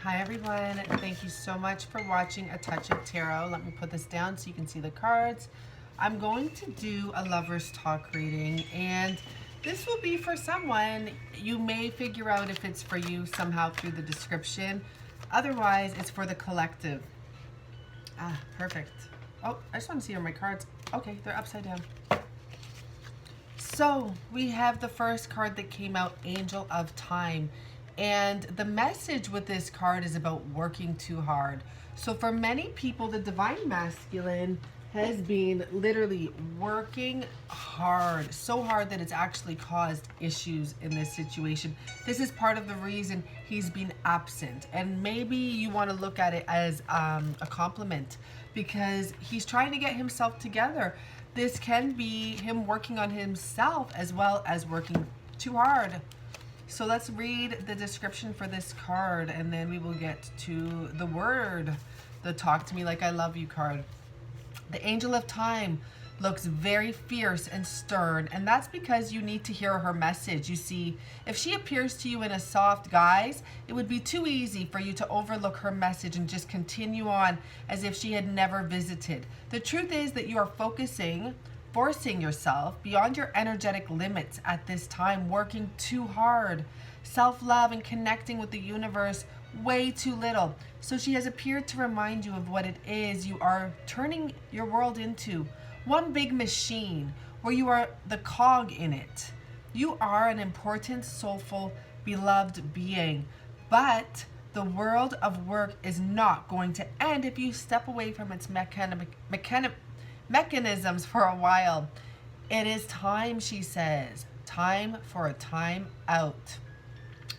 Hi everyone, thank you so much for watching A Touch of Tarot. Let me put this down so you can see the cards. I'm going to do a lover's talk reading, and this will be for someone. You may figure out if it's for you somehow through the description. Otherwise, it's for the collective. Ah, perfect. Oh, I just want to see my cards. Okay, they're upside down. So we have the first card that came out, Angel of Time. And the message with this card is about working too hard. So for many people, the Divine Masculine has been literally working hard, so hard that it's actually caused issues in this situation. This is part of the reason he's been absent. And maybe you want to look at it as a compliment, because he's trying to get himself together. This can be him working on himself as well as working too hard. So let's read the description for this card, and then we will get to the word, the Talk to Me Like I Love You card. The Angel of Time looks very fierce and stern, and that's because you need to hear her message. You see, if she appears to you in a soft guise, it would be too easy for you to overlook her message and just continue on as if she had never visited. The truth is that you are forcing yourself beyond your energetic limits at this time, working too hard, self-love and connecting with the universe way too little. So she has appeared to remind you of what it is you are turning your world into. One big machine where you are the cog in it. You are an important, soulful, beloved being, but the world of work is not going to end if you step away from its mechanisms for a while. It is time, she says. Time for a time out.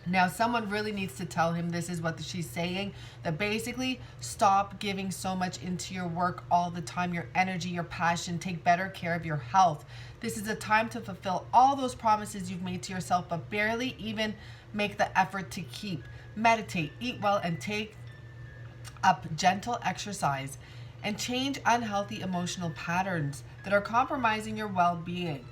Now, someone really needs to tell him this is what she's saying, that basically stop giving so much into your work all the time, your energy, your passion. Take better care of your health. This is a time to fulfill all those promises you've made to yourself, but barely even make the effort to keep. Meditate, eat well, and take up gentle exercise, and change unhealthy emotional patterns that are compromising your well-being.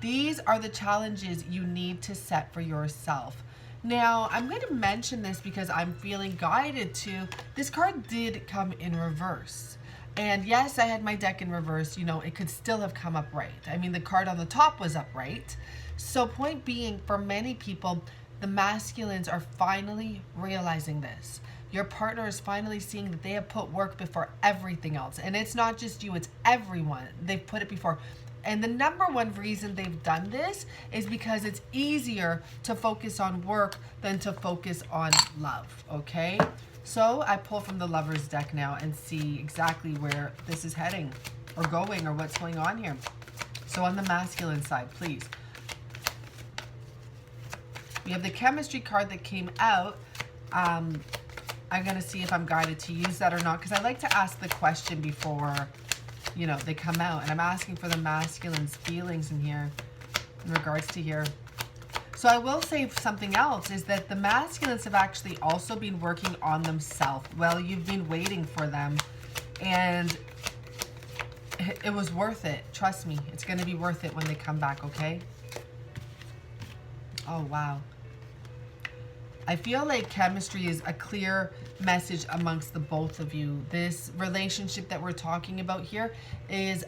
These are the challenges you need to set for yourself. Now, I'm going to mention this because I'm feeling guided to. This card did come in reverse. And yes, I had my deck in reverse. You know, it could still have come up right. I mean, the card on the top was upright. So point being, for many people, the masculines are finally realizing this. Your partner is finally seeing that they have put work before everything else. And it's not just you, it's everyone. They've put it before. And the number one reason they've done this is because it's easier to focus on work than to focus on love, okay? So I pull from the Lover's deck now and see exactly where this is heading or going or what's going on here. So on the masculine side, please. We have the Chemistry card that came out. I'm going to see if I'm guided to use that or not, because I like to ask the question before, you know, they come out. And I'm asking for the masculine's feelings in here, in regards to here. So I will say something else, is that the masculines have actually also been working on themselves. Well, you've been waiting for them, and it was worth it. Trust me, it's going to be worth it when they come back, okay? Oh, wow. I feel like chemistry is a clear message amongst the both of you. This relationship that we're talking about here is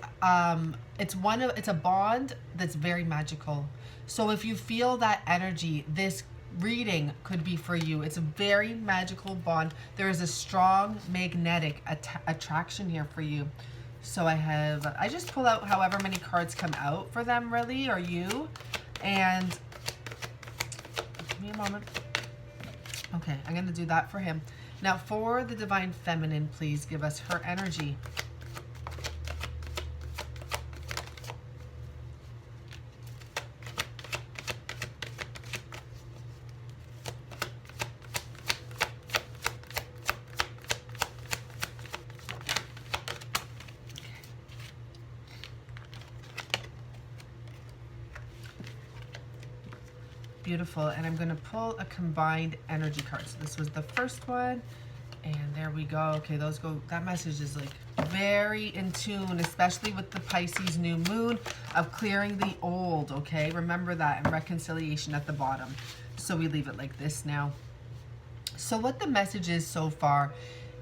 it's a bond that's very magical. So if you feel that energy, this reading could be for you. It's a very magical bond. There is a strong magnetic attraction here for you. So I just pull out however many cards come out for them, really, or you. And give me a moment. Okay, I'm going to do that for him. Now, for the Divine Feminine, please give us her energy. Beautiful. And I'm going to pull a combined energy card. So this was the first one, and there we go. Okay, those go. That message is like very in tune, especially with the Pisces new moon, of clearing the old. Okay, remember that, and reconciliation at the bottom. So we leave it like this now. So what the message is so far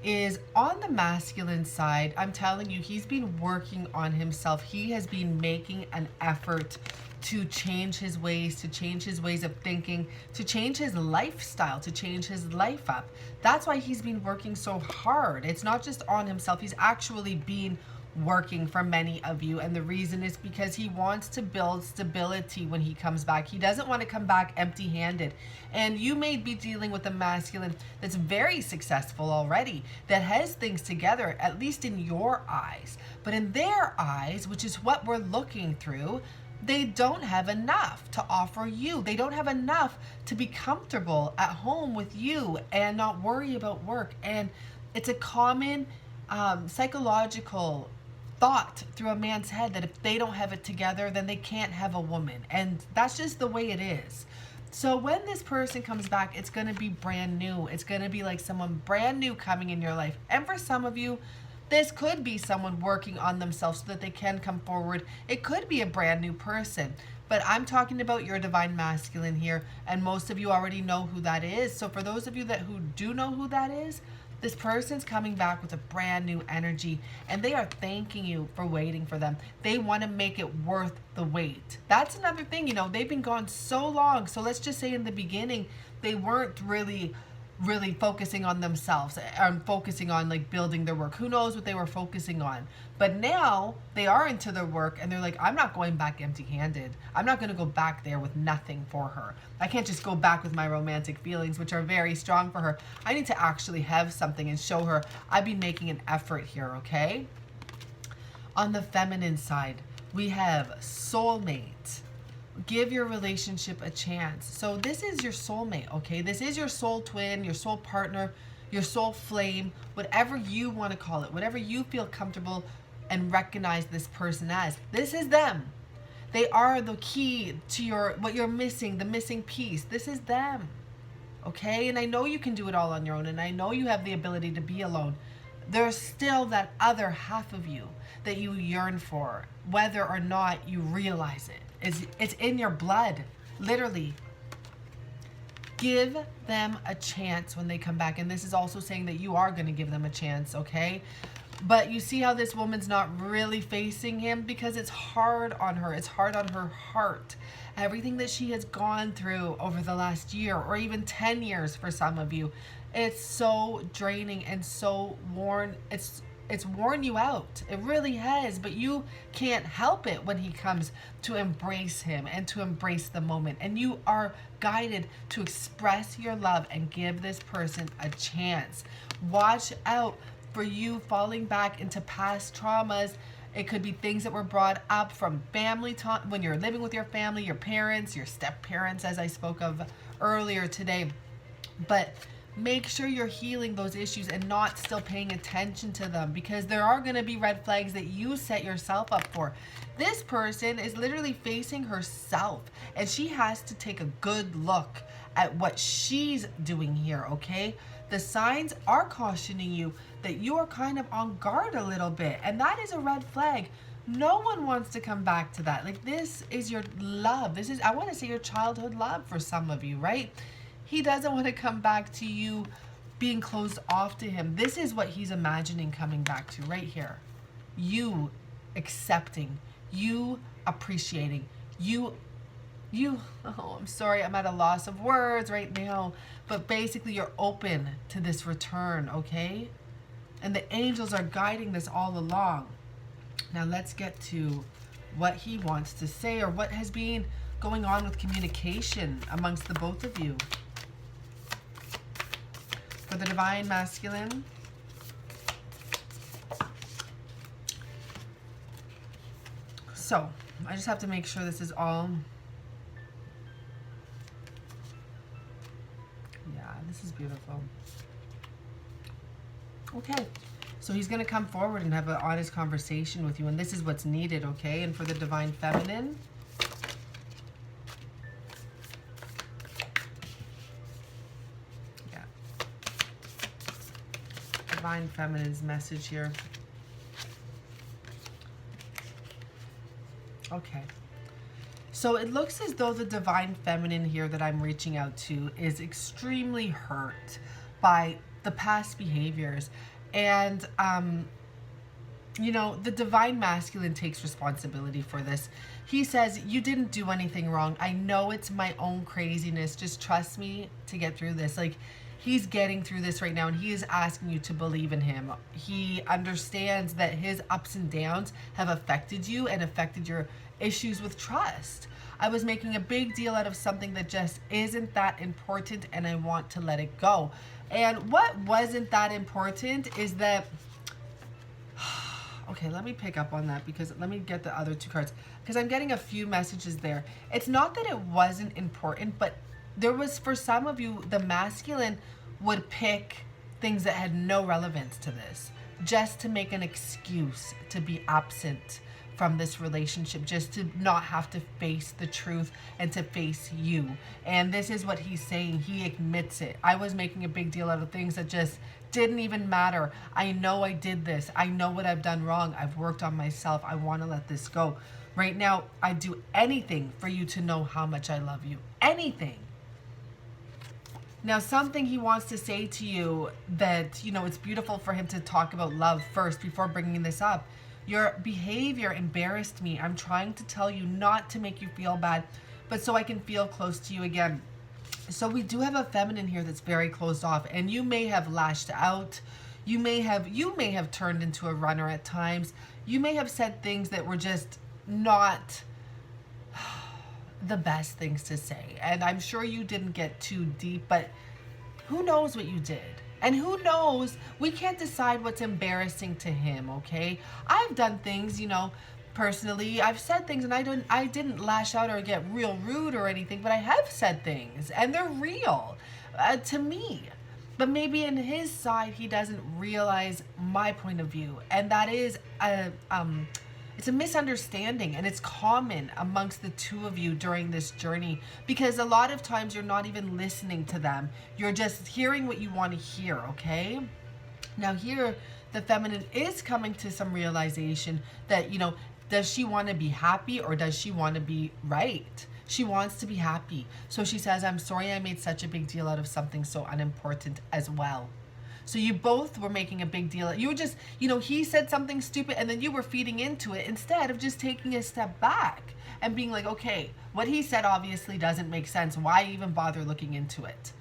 is on the masculine side, I'm telling you, he's been working on himself. He has been making an effort to change his ways, to change his ways of thinking, to change his lifestyle, to change his life up. That's why he's been working so hard. It's not just on himself. He's actually been working for many of you, and the reason is because he wants to build stability when he comes back. He doesn't want to come back empty-handed. And you may be dealing with a masculine that's very successful already, that has things together, at least in your eyes, but in their eyes, which is what we're looking through, they don't have enough to offer you. They don't have enough to be comfortable at home with you and not worry about work. And it's a common psychological thought through a man's head that if they don't have it together, then they can't have a woman. And that's just the way it is. So when this person comes back, it's going to be brand new. It's going to be like someone brand new coming in your life. And for some of you, this could be someone working on themselves so that they can come forward. It could be a brand new person. But I'm talking about your divine masculine here, and most of you already know who that is. So for those of you who do know who that is, this person's coming back with a brand new energy, and they are thanking you for waiting for them. They want to make it worth the wait. That's another thing, they've been gone so long. So let's just say in the beginning, they weren't really focusing on themselves and focusing on like building their work. Who knows what they were focusing on? But now they are into their work, and they're like, I'm not going back empty-handed. I'm not going to go back there with nothing for her. I can't just go back with my romantic feelings, which are very strong for her. I need to actually have something and show her I've been making an effort here, okay? On the feminine side, we have soulmate. Give your relationship a chance. So this is your soulmate, okay? This is your soul twin, your soul partner, your soul flame, whatever you want to call it, whatever you feel comfortable and recognize this person as. This is them. They are the key to what you're missing, the missing piece. This is them, okay? And I know you can do it all on your own, and I know you have the ability to be alone. There's still that other half of you that you yearn for, whether or not you realize it. It's in your blood, literally. Give them a chance when they come back. And this is also saying that you are going to give them a chance, okay? But you see how this woman's not really facing him because it's hard on her. It's hard on her heart. Everything that she has gone through over the last year or even 10 years for some of you, it's so draining and so worn. It's worn you out. It really has, but you can't help it when he comes to embrace him and to embrace the moment. And you are guided to express your love and give this person a chance. Watch out for you falling back into past traumas. It could be things that were brought up from family time when you're living with your family, your parents, your step parents, as I spoke of earlier today. But make sure you're healing those issues and not still paying attention to them, because there are going to be red flags that you set yourself up for. This person is literally facing herself, and she has to take a good look at what she's doing here, okay? The signs are cautioning you that you are kind of on guard a little bit, and that is a red flag. No one wants to come back to that. Like, this is your love. This is, I want to say, your childhood love for some of you, right? He doesn't want to come back to you being closed off to him. This is what he's imagining coming back to right here. You accepting, you appreciating, you, oh, I'm sorry, I'm at a loss of words right now, but basically you're open to this return, okay? And the angels are guiding this all along. Now let's get to what he wants to say, or what has been going on with communication amongst the both of you. For the divine masculine, so I just have to make sure this is all, yeah, this is beautiful. Okay, so he's going to come forward and have an honest conversation with you, and this is what's needed, okay? And for the divine feminine, divine feminine's message here. Okay. So it looks as though the divine feminine here that I'm reaching out to is extremely hurt. by the past behaviors. And you know, the divine masculine takes responsibility for this. He says, you didn't do anything wrong. I know it's my own craziness. Just trust me to get through this. Like, he's getting through this right now, and he is asking you to believe in him. He understands that his ups and downs have affected you and affected your issues with trust. I was making a big deal out of something that just isn't that important, and I want to let it go. And what wasn't that important is that, okay, let me pick up on that, because let me get the other two cards, because I'm getting a few messages there. It's not that it wasn't important, but there was, for some of you, the masculine would pick things that had no relevance to this, just to make an excuse to be absent from this relationship, just to not have to face the truth and to face you. And this is what he's saying. He admits it. I was making a big deal out of things that just didn't even matter. I know I did this. I know what I've done wrong. I've worked on myself. I want to let this go. Right now, I'd do anything for you to know how much I love you. Anything. Now, something he wants to say to you that, you know, it's beautiful for him to talk about love first before bringing this up. Your behavior embarrassed me. I'm trying to tell you not to make you feel bad, but so I can feel close to you again. So we do have a feminine here that's very closed off, and you may have lashed out. You may have turned into a runner at times. You may have said things that were just not the best things to say. And I'm sure you didn't get too deep, but who knows what you did? And who knows, we can't decide what's embarrassing to him, okay? I've done things, you know, personally. I've said things, and I didn't lash out or get real rude or anything, but I have said things, and they're real to me. But maybe in his side, he doesn't realize my point of view, and that is it's a misunderstanding, and it's common amongst the two of you during this journey, because a lot of times you're not even listening to them. You're just hearing what you want to hear, okay? Now here, the feminine is coming to some realization that, you know, does she want to be happy or does she want to be right? She wants to be happy. So she says, I'm sorry I made such a big deal out of something so unimportant as well. So you both were making a big deal. You were just, you know, he said something stupid and then you were feeding into it instead of just taking a step back and being like, okay, what he said obviously doesn't make sense. Why even bother looking into it?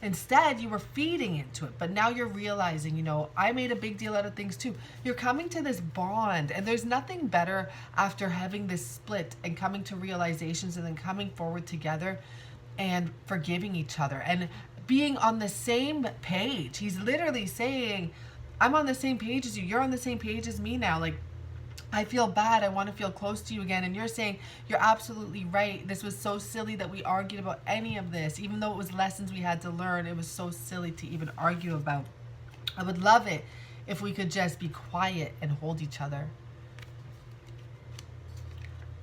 Instead, you were feeding into it. But now you're realizing, you know, I made a big deal out of things too. You're coming to this bond, and there's nothing better after having this split and coming to realizations and then coming forward together and forgiving each other and being on the same page. He's literally saying, I'm on the same page as you. You're on the same page as me now. Like, I feel bad. I want to feel close to you again. And you're saying, you're absolutely right. This was so silly that we argued about any of this. Even though it was lessons we had to learn, it was so silly to even argue about. I would love it if we could just be quiet and hold each other.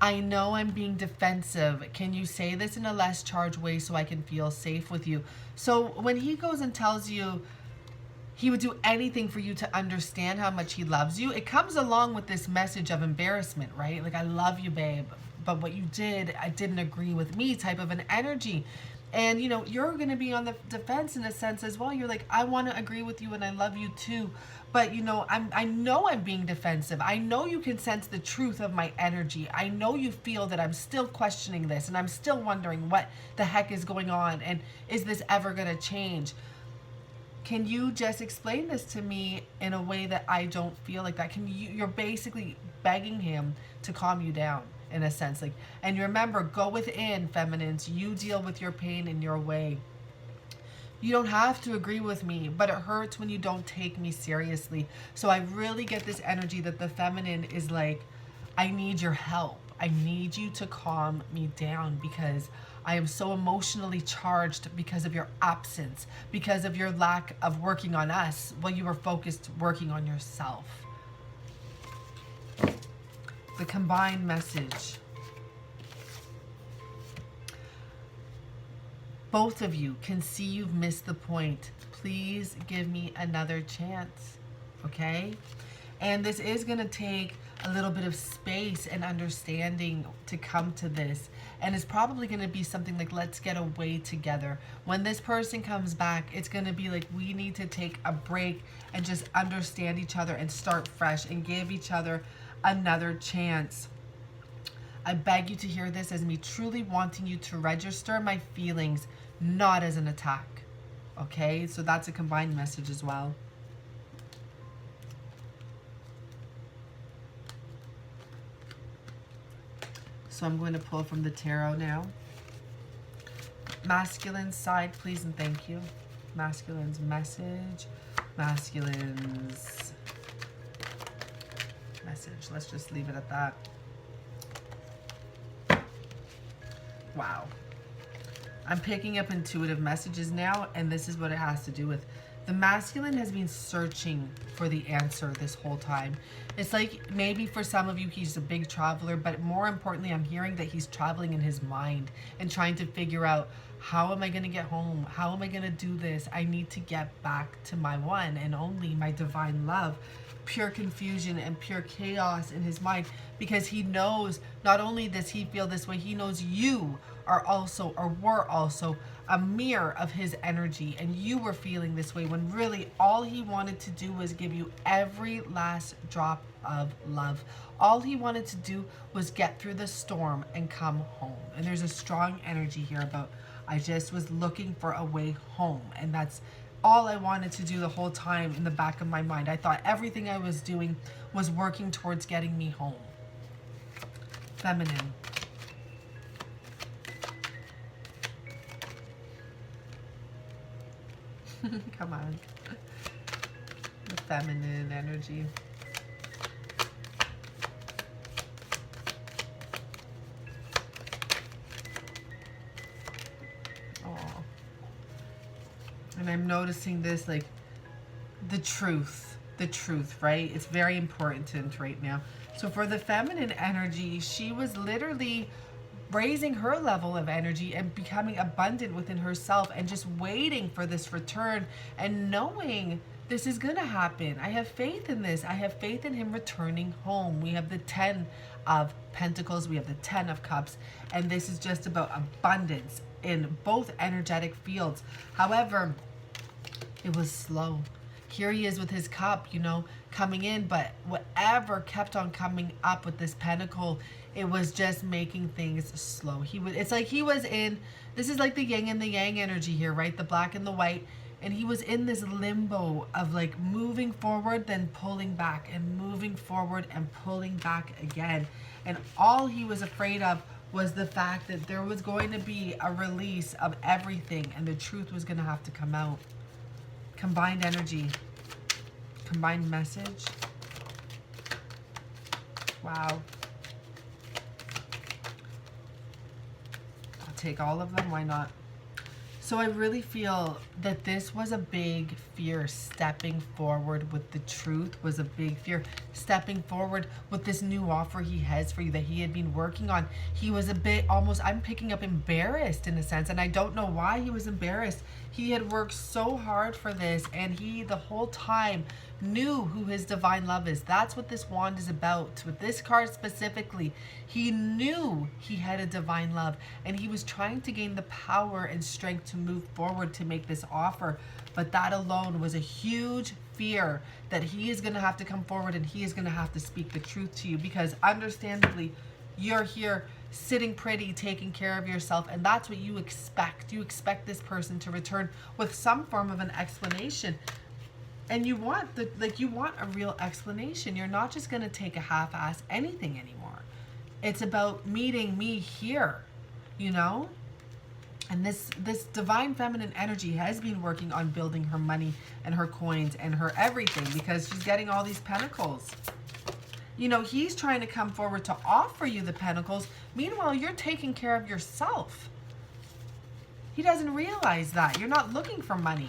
I know I'm being defensive. Can you say this in a less charged way so I can feel safe with you? So when he goes and tells you he would do anything for you to understand how much he loves you, it comes along with this message of embarrassment, right? Like, I love you, babe, but what you did, I didn't agree with me type of an energy. And, you know, you're going to be on the defense in a sense as well. You're like, I want to agree with you and I love you too. But, you know, I know I'm being defensive. I know you can sense the truth of my energy. I know you feel that I'm still questioning this and I'm still wondering what the heck is going on and is this ever going to change? Can you just explain this to me in a way that I don't feel like that? You're basically begging him to calm you down in a sense. Like, and remember, go within, feminines. You deal with your pain in your way. You don't have to agree with me, but it hurts when you don't take me seriously. So I really get this energy that the feminine is like, I need your help. I need you to calm me down because I am so emotionally charged because of your absence, because of your lack of working on us while you were focused working on yourself. The combined message. Both of you can see you've missed the point. Please give me another chance, okay? And this is going to take a little bit of space and understanding to come to this. And it's probably going to be something like, let's get away together. When this person comes back, it's going to be like, we need to take a break and just understand each other and start fresh and give each other another chance. I beg you to hear this as me truly wanting you to register my feelings, not as an attack. Okay, so that's a combined message as well. So I'm going to pull from the tarot now. Masculine side, please and thank you. Masculine's message. Masculine's message. Let's just leave it at that. Wow. I'm picking up intuitive messages now, and this is what it has to do with. The masculine has been searching for the answer this whole time. It's like maybe for some of you he's a big traveler, but more importantly I'm hearing that he's traveling in his mind and trying to figure out, how am I going to get home? How am I going to do this? I need to get back to my one and only, my divine love. Pure confusion and pure chaos in his mind, because he knows not only does he feel this way, he knows you are also, or were also, a mirror of his energy, and you were feeling this way when really all he wanted to do was give you every last drop of love. All he wanted to do was get through the storm and come home. And there's a strong energy here about, I just was looking for a way home, and that's all I wanted to do the whole time in the back of my mind. I thought everything I was doing was working towards getting me home. Feminine. Come on. The feminine energy. Oh. And I'm noticing this, like, the truth, right? It's very important right now. So for the feminine energy, she was literally raising her level of energy and becoming abundant within herself and just waiting for this return and knowing this is going to happen. I have faith in this. I have faith in him returning home. We have the 10 of Pentacles. We have the 10 of Cups. And this is just about abundance in both energetic fields. However, it was slow. Here he is with his cup, you know, coming in, but whatever kept on coming up with this pentacle, it was just making things slow. It's like he was in, this is like the yin and the yang energy here, right? The black and the white. And he was in this limbo of like moving forward, then pulling back, and moving forward and pulling back again. And all he was afraid of was the fact that there was going to be a release of everything, and the truth was going to have to come out. Combined energy. Combined message. Wow. I'll take all of them. Why not? So I really feel that this was a big fear. Stepping forward with the truth was a big fear. Stepping forward with this new offer he has for you that he had been working on. He was a bit almost, I'm picking up embarrassed in a sense, and I don't know why he was embarrassed. He had worked so hard for this, and he the whole time knew who his divine love is. That's what this wand is about. With this card specifically, he knew he had a divine love, and he was trying to gain the power and strength to move forward to make this offer. But that alone was a huge fear that he is going to have to come forward and he is going to have to speak the truth to you, because understandably you're here sitting pretty, taking care of yourself, and that's what you expect. You expect this person to return with some form of an explanation. And you want you want a real explanation. You're not just going to take a half-ass anything anymore. It's about meeting me here, you know? And this divine feminine energy has been working on building her money and her coins and her everything, because she's getting all these pentacles. You know, he's trying to come forward to offer you the pentacles. Meanwhile, you're taking care of yourself. He doesn't realize that. You're not looking for money.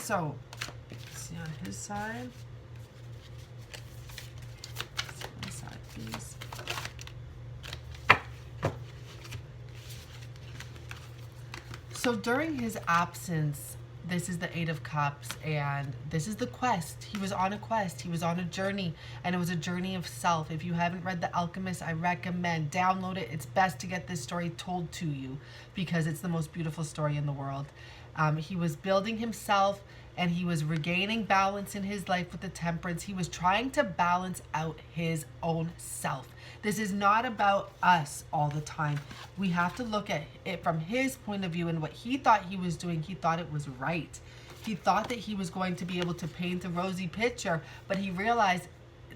So, let's see on his side. Let's see on his side, please. So during his absence, this is the Eight of Cups, and this is the quest. He was on a quest. He was on a journey, and it was a journey of self. If you haven't read The Alchemist, I recommend download it. It's best to get this story told to you because it's the most beautiful story in the world. He was building himself, and he was regaining balance in his life with the Temperance. He was trying to balance out his own self. This is not about us all the time. We have to look at it from his point of view, and what he thought he was doing, he thought it was right. He thought that he was going to be able to paint a rosy picture, but he realized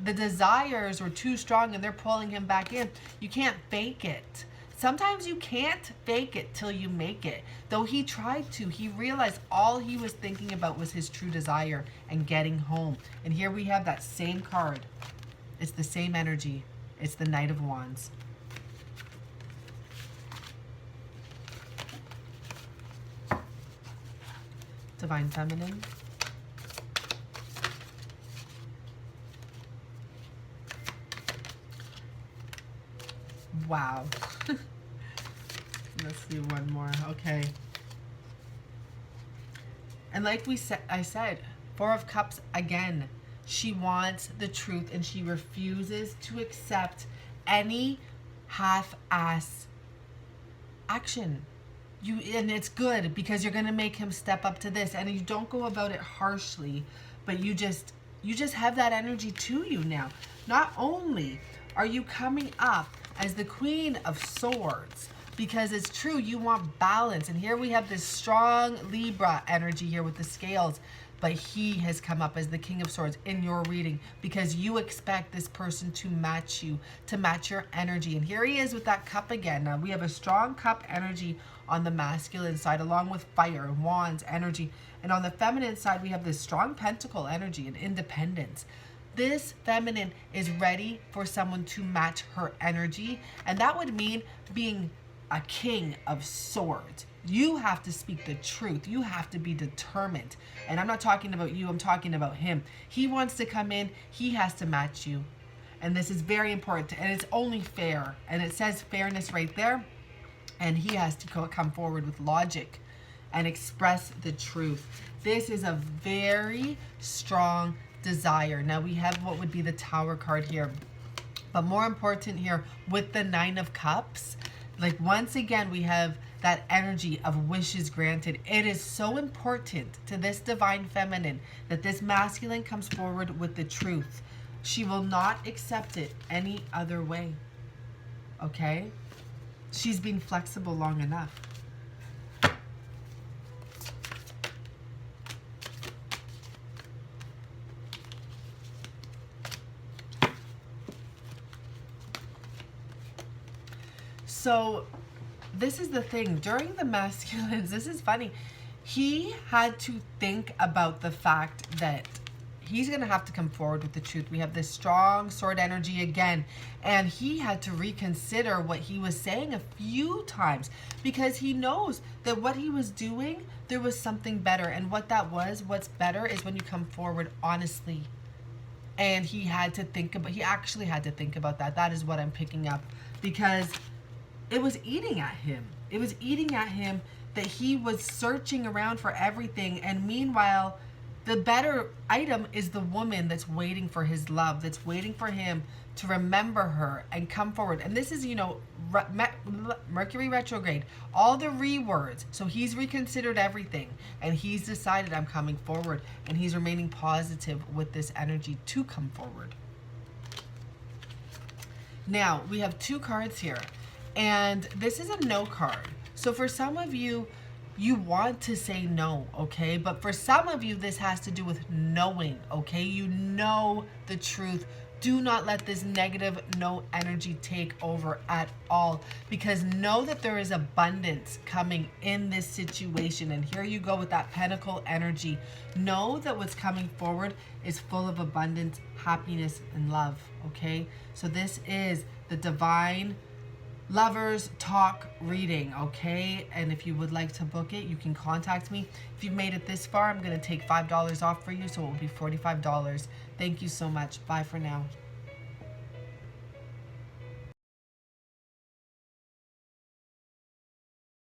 the desires were too strong and they're pulling him back in. You can't fake it. Sometimes you can't fake it till you make it. Though he tried to, he realized all he was thinking about was his true desire and getting home. And here we have that same card. It's the same energy. It's the Knight of Wands. Divine Feminine. Wow. Let's see one more. Okay. And like I said, Four of Cups again. She wants the truth and she refuses to accept any half-ass action. And it's good because you're going to make him step up to this, and you don't go about it harshly, but you just have that energy to you now. Not only are you coming up as the Queen of Swords, because it's true, you want balance. And here we have this strong Libra energy here with the scales, but he has come up as the King of Swords in your reading because you expect this person to match you, to match your energy. And here he is with that cup again. Now we have a strong cup energy on the masculine side, along with fire, wands, energy. And on the feminine side, we have this strong pentacle energy and independence. This feminine is ready for someone to match her energy. And that would mean being a King of Swords. You have to speak the truth. You have to be determined. And I'm not talking about you, I'm talking about him. He wants to come in, he has to match you. And this is very important, and it's only fair. And it says fairness right there. And he has to come forward with logic and express the truth. This is a very strong desire. Now we have what would be the Tower card here. But more important here, with the Nine of Cups, like once again, we have that energy of wishes granted. It is so important to this divine feminine that this masculine comes forward with the truth. She will not accept it any other way. Okay? She's been flexible long enough. So this is the thing. During the masculines, this is funny. He had to think about the fact that he's going to have to come forward with the truth. We have this strong sword energy again. And he had to reconsider what he was saying a few times because he knows that what he was doing, there was something better. And what that was, what's better is when you come forward honestly. And he had to think about, he actually had to think about that. That is what I'm picking up because it was eating at him. It was eating at him that he was searching around for everything. And meanwhile, the better item is the woman that's waiting for his love, that's waiting for him to remember her and come forward. And this is, you know, Mercury retrograde, all the rewords. So he's reconsidered everything and he's decided I'm coming forward, and he's remaining positive with this energy to come forward. Now we have two cards here, and this is a no card. So for some of you, you want to say no, okay? But for some of you, this has to do with knowing, okay? You know the truth. Do not let this negative no energy take over at all, because know that there is abundance coming in this situation. And here you go with that pentacle energy. Know that what's coming forward is full of abundance, happiness, and love, okay? So this is the Divine Lovers Talk reading, okay? And if you would like to book it, you can contact me. If you've made it this far, I'm going to take $5 off for you, so it will be $45. Thank you so much. Bye for now.